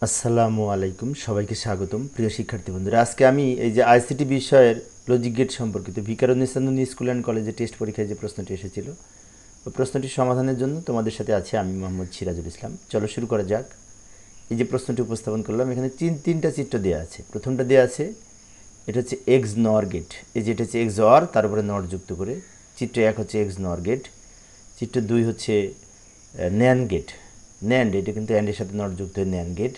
আসসালামু আলাইকুম, সবাইকে স্বাগতম। প্রিয় শিক্ষার্থী বন্ধুরা, আজকে আমি এই যে আইসিটি বিষয়ের লজিক গেট সম্পর্কিত ভিকারুননিসা স্কুল অ্যান্ড কলেজে টেস্ট পরীক্ষায় যে প্রশ্নটি এসেছিল ওই প্রশ্নটি সমাধানের জন্য তোমাদের সাথে আছি আমি মোহাম্মদ সিরাজুল ইসলাম। চলো শুরু করা যাক। এই যে প্রশ্নটি উপস্থাপন করলাম, এখানে তিনটা চিত্র দেওয়া আছে। প্রথমটা দেওয়া আছে, এটা হচ্ছে এক্স নর গেট। এই যে এটা হচ্ছে এক্স অর, তার উপরে নট যুক্ত করে। চিত্র 1 হচ্ছে এক্স নর গেট। চিত্র 2 হচ্ছে ন্যান গেট। ন্যান্ড, এটা কিন্তু অ্যান্ডের সাথে নট যুক্ত হয়ে ন্যান গেট।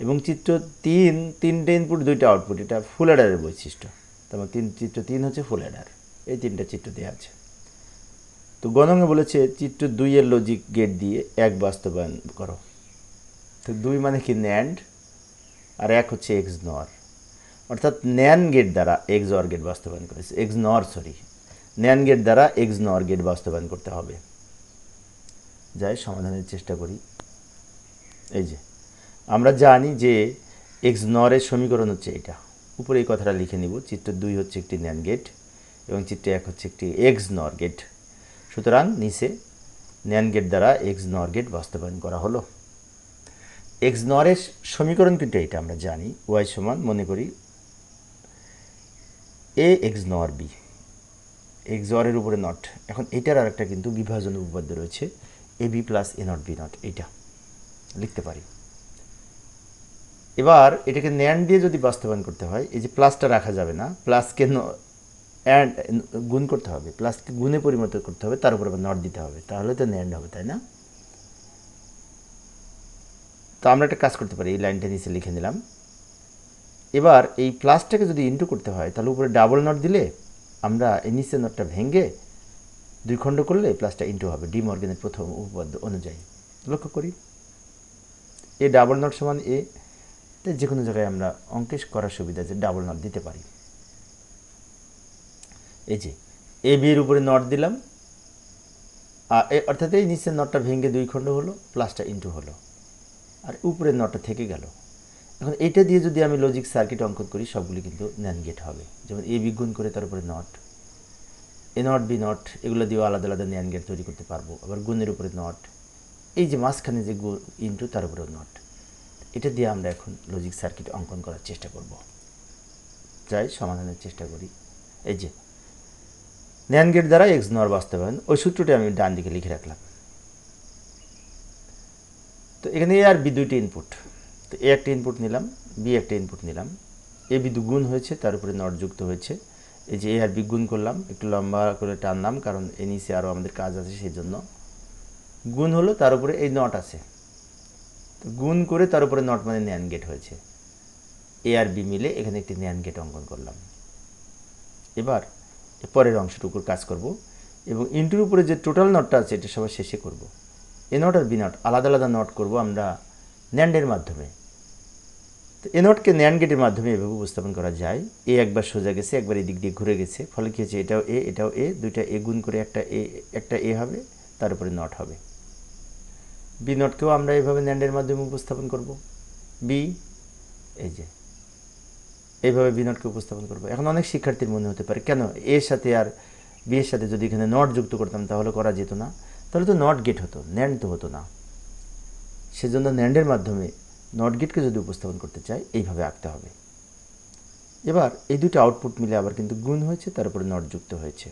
এবং চিত্র 3, তিনটে ইনপুট দুইটা আউটপুট, এটা ফুল অ্যাডারের বৈশিষ্ট্য। তারপর চিত্র 3 হচ্ছে ফুল অ্যাডার। এই তিনটা চিত্র দেওয়া আছে। তো গণঙে বলেছে চিত্র 2 এর লজিক গেট দিয়ে 1 বাস্তবায়ন করো। তো 2 মানে কি ন্যান্ড, আর 1 হচ্ছে এক্স নর, অর্থাৎ ন্যান গেট দ্বারা এক্স অর গেট বাস্তবায়ন করেছে। এক্স নর, সরি, ন্যান গেট দ্বারা এক্স নর গেট বাস্তবায়ন করতে হবে। যাই সমাধানের চেষ্টা করি। এই যে আমরা জানি যে এক্স নরের সমীকরণ হচ্ছে এটা। উপরে এই কথাটা লিখে নিব। চিত্র 2 হচ্ছে একটি ন্যান গেট এবং চিত্র 1 হচ্ছে একটি এক্স নর গেট। সুতরাং নিচে ন্যান গেট দ্বারা এক্স নর গেট বাস্তবায়ন করা হলো। এক্স নরের সমীকরণ কিন্তু এটা আমরা জানি। ওয়াই সমান, মনে করি, এ এক্স নর বি। এক্স অরের উপরে নট। এখন এটার আর একটা কিন্তু বিভাজন উপপাদ্য রয়েছে, A B plus A not B not. এইটা লিখতে পারি। এবার এটাকে ন্যান্ড দিয়ে যদি বাস্তবায়ন করতে হয়, এই যে প্লাসটা রাখা যাবে না, প্লাসকে অ্যান্ড গুণ করতে হবে, প্লাসকে গুণে পরিণত করতে হবে, তার উপর আবার নট দিতে হবে, তাহলে তো ন্যান্ড হবে, তাই না? তো আমরা একটা কাজ করতে পারি, এই লাইনটা নিচে লিখে নিলাম। এবার এই প্লাসটাকে যদি ইন্টু করতে হয়, তাহলে উপরে ডাবল নট দিলে আমরা এই নিচের নটটা ভেঙে 2 খণ্ড করলে প্লাসটা ইন্টু হবে, ডি মর্গেনের প্রথম উপপাদ্য অনুযায়ী। লক্ষ্য করি, এ ডাবল নট সমান এ। তাই যে কোনো জায়গায় আমরা অঙ্কে করার সুবিধা আছে, ডাবল নট দিতে পারি। এই যে এ বি এর উপরে নট দিলাম, অর্থাৎ এই নিচের নটটা ভেঙে 2 খণ্ড হলো, প্লাসটা ইন্টু হলো, আর উপরের নটটা থেকে গেল। এখন এইটা দিয়ে যদি আমি লজিক সার্কিট অঙ্কন করি, সবগুলি কিন্তু ন্যান গেট হবে। যেমন এ বি গুণ করে তার উপরে not, A not B not, এগুলো দিয়েও আলাদা আলাদা ন্যান গেট তৈরি করতে পারবো। আবার গুণের উপরে নট, এই যে মাঝখানে যে ইন্টু, তার উপরেও নট। এটা দিয়ে আমরা এখন লজিক সার্কিট অঙ্কন করার চেষ্টা করব। যাই সমাধানের চেষ্টা করি। এই যে ন্যান গেট দ্বারা এক্স নর বাস্তবায়ন, ওই সূত্রটি আমি ডান দিকে লিখে রাখলাম। তো এখানে এ আর বি দুইটি ইনপুট। তো এ একটা ইনপুট নিলাম, বি একটা ইনপুট নিলাম। এ বি গুণ হয়েছে, তার উপরে নট যুক্ত হয়েছে। এই যে এ আর বি গুণ করলাম, একটু লম্বা করে টানলাম, কারণ এ নিচে আরও আমাদের কাজ আছে, সেই জন্য গুণ হলো, তার উপরে এই নট আছে। তো গুণ করে তার উপরে নট মানে ন্যান গেট হয়েছে। এ আর বি মিলে এখানে একটি ন্যান গেট অঙ্কন করলাম। এবার পরের অংশটুকুর কাজ করব, এবং ইন্টুর উপরে যে টোটাল নটটা আছে এটা সবার শেষে করব। এ নট আর বি নট আলাদা আলাদা নট করব আমরা ন্যান্ডের মাধ্যমে। তো এ নটকে ন্যান্ড গেটের মাধ্যমে এভাবে উপস্থাপন করা যায়। এ একবার সোজা গেছে, একবার এদিক দিয়ে ঘুরে গেছে, ফলে কী হচ্ছে, এটাও এ এটাও এ, দুইটা এ গুণ করে একটা এ হবে, তার উপরে নট হবে। বি নটকেও আমরা এইভাবে ন্যান্ডের মাধ্যমে উপস্থাপন করব। বি, এই যে এইভাবে বি নটকে উপস্থাপন করব। এখন অনেক শিক্ষার্থীর মনে হতে পারে, কেন এর সাথে আর বি এর সাথে যদি এখানে নট যুক্ত করতাম তাহলে করা যেত না? তাহলে তো নট গেট হতো, ন্যান্ড তো হতো না। সেজন্য ন্যান্ডের মাধ্যমে নট গেটকে যদি উপস্থাপন করতে চাই, এইভাবে আঁকতে হবে। এবার এই দুটো আউটপুট মিলে আবার কিন্তু গুণ হয়েছে, তার উপরে নট যুক্ত হয়েছে।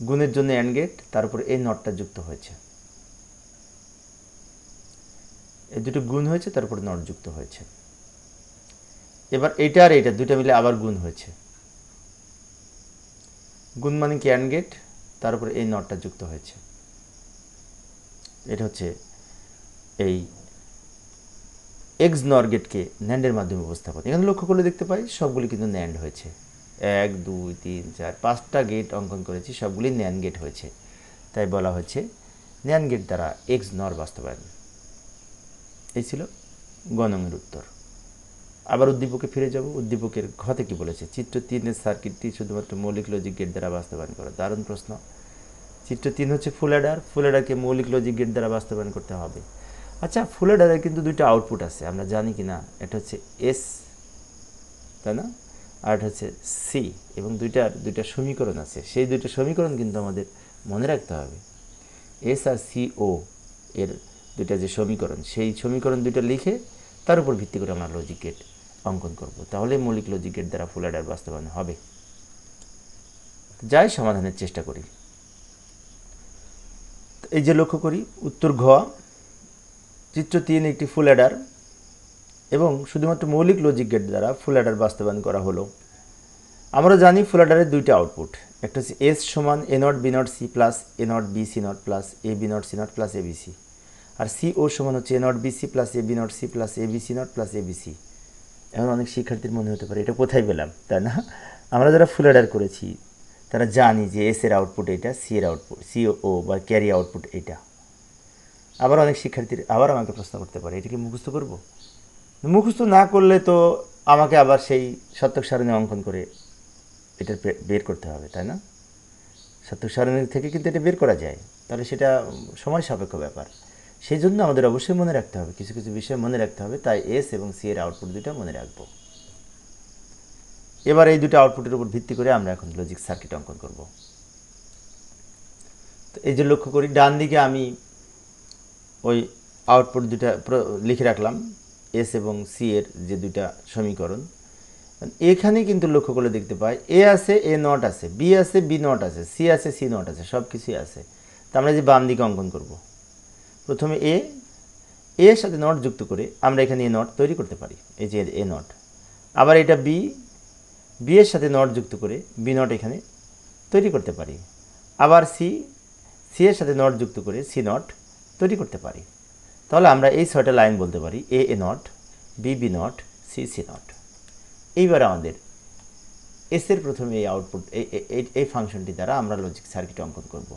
গুণের জন্য অ্যান্ড গেট, তার উপরে এই নটটা যুক্ত হয়েছে। এই দুটো গুণ হয়েছে, তার উপরে নট যুক্ত হয়েছে। এবার এইটা আর এইটা দুটো মিলে আবার গুণ হয়েছে। গুণ মানে কি অ্যান্ড গেট, তার উপরে এই নটটা যুক্ত হয়েছে। এটা হচ্ছে এই এক্স নর গেটকে ন্যান্ডের মাধ্যমে উপস্থাপন। এখানে লক্ষ্য করলে দেখতে পাই সবগুলি কিন্তু ন্যান্ড হয়েছে। 1 2 3 4 5টা গেট অঙ্কন করেছি, সবগুলি ন্যান্ড গেট হয়েছে। তাই বলা হচ্ছে ন্যান্ড গেট দ্বারা এক্স নর বাস্তবায়ন। এই ছিল গণঙের উত্তর। আবার উদ্দীপকে ফিরে যাব। উদ্দীপকের ঘতে কি বলেছে, চিত্র 3-এর সার্কিটটি শুধুমাত্র মৌলিক লজিক গেট দ্বারা বাস্তবায়ন করা। দারুণ প্রশ্ন। চিত্র 3 হচ্ছে ফুল অ্যাডার, ফুল অ্যাডারকে মৌলিক লজিক গেট দ্বারা বাস্তবায়ন করতে হবে। আচ্ছা, ফুল অ্যাডারের কিন্তু দুইটা আউটপুট আছে, আমরা জানি কি না? এটা হচ্ছে এস, তাই না? আর এটা হচ্ছে সি, এবং দুইটা সমীকরণ আছে। সেই দুইটা সমীকরণ কিন্তু আমাদের মনে রাখতে হবে। এস আর সি ও এর দুইটা যে সমীকরণ, সেই সমীকরণ দুইটা লিখে তার উপর ভিত্তি করে আমরা লজিক গেট অঙ্কন করব, তাহলে মৌলিক লজিক গেট দ্বারা ফুল অ্যাডার বাস্তবায়ন হবে। যাই সমাধানের চেষ্টা করি। এই যে লক্ষ্য করি উত্তর ঘ, চিত্র 3 একটি ফুল অ্যাডার এবং শুধুমাত্র মৌলিক লজিক গেট দ্বারা ফুল অ্যাডার বাস্তবায়ন করা হলো। আমরা জানি ফুল অ্যাডারের দুইটা আউটপুট, একটা হচ্ছে এস সমান A not B not C plus A not B C not plus A B not C not plus A B C, আর সি ও সমান হচ্ছে A not B C plus A B not C plus A B C not plus A B C. এখন অনেক শিক্ষার্থীর মনে হতে পারে এটা কোথায় পেলাম, তাই না? আমরা যারা ফুল অ্যাডার করেছি তারা জানি যে এস এর আউটপুট এটা, সি এর আউটপুট সি ও বা ক্যারি আউটপুট এটা। আবার অনেক শিক্ষার্থীর আবার আমাকে প্রশ্ন করতে পারে এটা কি মুখস্থ করব? মুখস্থ না করলে তো আমাকে আবার সেই শতক সারণী অঙ্কন করে এটা বের করতে হবে, তাই না? শতক সারণী থেকে কিন্তু এটা বের করা যায়, তাহলে সেটা সময় সাপেক্ষ ব্যাপার। সেই জন্য আমাদের অবশ্যই মনে রাখতে হবে, কিছু কিছু বিষয় মনে রাখতে হবে, তাই এস এবং সি এর আউটপুট দুটো মনে রাখবো। এবার এই দুটো আউটপুটের উপর ভিত্তি করে আমরা এখন লজিক সার্কিট অঙ্কন করব। তো এই যে লক্ষ্য করি ডান দিকে আমি ওই আউটপুট দুটা লিখে রাখলাম, এস এবং সি এর যে দুইটা সমীকরণ। এখানে কিন্তু লক্ষ্য করলে দেখতে পাই এ আছে, এ নট আছে, বি আছে, বি নট আছে, সি আছে, সি নট আছে, সব কিছুই আছে। তা আমরা যে বাম দিকে অঙ্কন করব, প্রথমে এর সাথে নট যুক্ত করে আমরা এখানে এ নট তৈরি করতে পারি, এই যে এ নট। আবার এটা বি এর সাথে নট যুক্ত করে বি নট এখানে তৈরি করতে পারি। আবার সি এর সাথে নট যুক্ত করে সি নট তৈরি করতে পারি। তাহলে আমরা এই 6টা লাইন বলতে পারি A not, B not, C not. এইবার আমাদের এস এর প্রথমে এই আউটপুট এই ফাংশনটি দ্বারা আমরা লজিক সার্কিট অঙ্কন করব।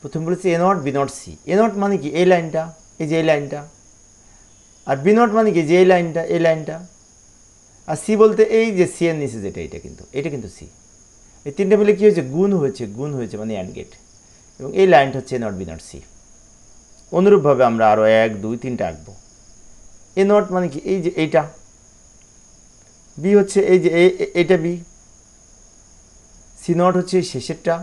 প্রথম বলেছি A not B not C. A not মানে কি এই লাইনটা, এই যে এই লাইনটা, আর বি নট মানে কি যে এই লাইনটা, এই লাইনটা, আর সি বলতে এই যে সি এর নিচে যেটা, এটা কিন্তু সি। এই তিনটা মিলে কী হয়েছে, গুণ হয়েছে মানে অ্যান্ড গেট, এবং এই লাইনটা হচ্ছে A not B not C. অনুরূপভাবে আমরা আরও 1 2 3টা আঁকবো। এ নট মানে কি এই যে এইটা, বি হচ্ছে এই যে এইটা বি, সি নট হচ্ছে এই শেষেরটা,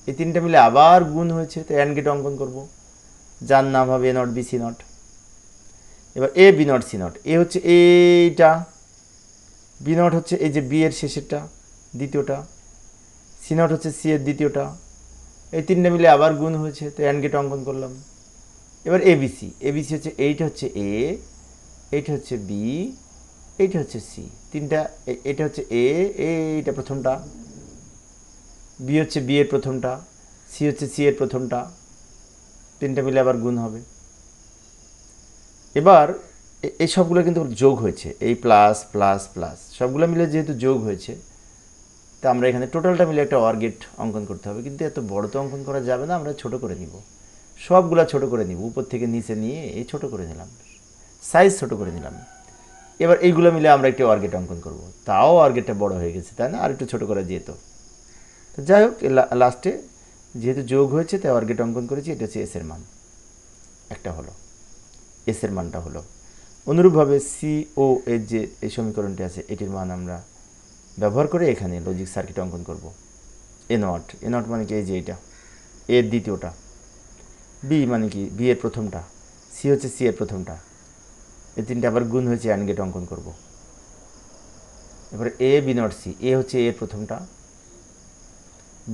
এই তিনটা মিলে আবার গুণ হয়েছে, তো অ্যান্ড গেট অঙ্কন করব, যার নাম হবে এ নট বি সি নট। এবার এ বি নট সি নট, এ হচ্ছে এইটা, বি নট হচ্ছে এই যে বি এর শেষেরটা দ্বিতীয়টা, সি নট হচ্ছে সি এর দ্বিতীয়টা, এই তিনটা মিলে আবার গুণ হয়েছে, তো অ্যান্ড গেট অঙ্কন করলাম। এবার এবিসি হচ্ছে এইটা হচ্ছে এ, এইটা হচ্ছে বি, এইটা হচ্ছে সি, তিনটা, এটা হচ্ছে এইটা প্রথমটা, বি হচ্ছে বি এর প্রথমটা, সি হচ্ছে সি এর প্রথমটা, তিনটা মিলে আবার গুণ হবে। এবার এই সবগুলো কিন্তু যোগ হয়েছে, এই প্লাস প্লাস প্লাস সবগুলো মিলে যেহেতু যোগ হয়েছে, তা আমরা এখানে টোটালটা মিলে একটা অর গেট অঙ্কন করতে হবে। কিন্তু এত বড় তো অঙ্কন করা যাবে না, আমরা ছোট করে নিব, সবগুলা ছোট করে নিব, উপর থেকে নিচে নিয়ে এই ছোট করে নিলাম, সাইজ ছোট করে নিলাম। এবার এইগুলো মিলে আমরা একটি অর গেট অঙ্কন করব, তাও অর গেটটা বড় হয়ে গেছে, তাই না? আর একটু ছোটো করা যেত। তো যাই হোক, লাস্টে যেহেতু যোগ হয়েছে তাই অর গেট অঙ্কন করেছি। এটা হচ্ছে এস এর মান, একটা হলো, এস এর মানটা হলো। অনুরূপভাবে সি ও এর যে এই সমীকরণটি আছে এটির মান আমরা ব্যবহার করে এখানে লজিক সার্কিট অঙ্কন করব। এ নট মানে কি এই যে এইটা, এর দ্বিতীয়টা, বি মানে কি বি এর প্রথমটা, সি হচ্ছে সি এর প্রথমটা, এই তিনটে আবার গুণ হয়েছে, অ্যান্ড গেট অঙ্কন করব। এবারে এ বি নট সি, এ হচ্ছে এর প্রথমটা,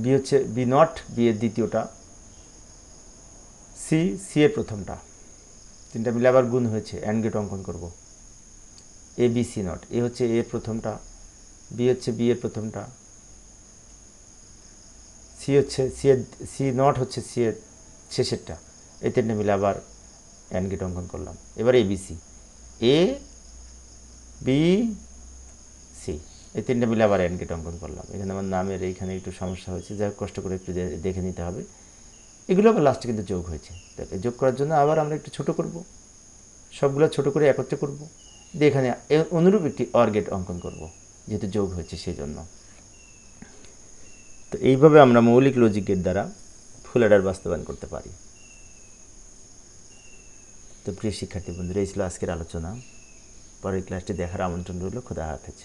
বি হচ্ছে বি নট বি এর দ্বিতীয়টা, সি এর প্রথমটা, তিনটা মিলে আবার গুণ হয়েছে, অ্যান্ড গেট অঙ্কন করব। এ বি সি নট, এ হচ্ছে এর প্রথমটা, বি হচ্ছে বি এর প্রথমটা, সি নট হচ্ছে সি এর শেষেরটা, এই তিনটে মিলে আবার অ্যান্ড গেট অঙ্কন করলাম। এবার এবিসি, এ বি সি, এই তিনটে মিলে আবার অ্যান্ড গেট অঙ্কন করলাম। এখানে আমার নামের এইখানে একটু সমস্যা হয়েছে, যাই কষ্ট করে একটু দেখে নিতে হবে। এগুলো আবার লাস্টে কিন্তু যোগ হয়েছে, যোগ করার জন্য আবার আমরা একটু ছোটো করব, সবগুলো ছোটো করে একত্রে করব, দিয়ে এখানে অনুরূপ একটি অর গেট অঙ্কন করব, যেহেতু যোগ হয়েছে সেই জন্য। তো এইভাবে আমরা মৌলিক লজিক গেট দ্বারা ফুল অ্যাডার বাস্তবায়ন করতে পারি। তো প্রিয় শিক্ষার্থী বন্ধুরা, এই ছিল আজকের আলোচনা। পরের ক্লাসটি দেখার আমন্ত্রণ রইল। খোদা হাফেজ।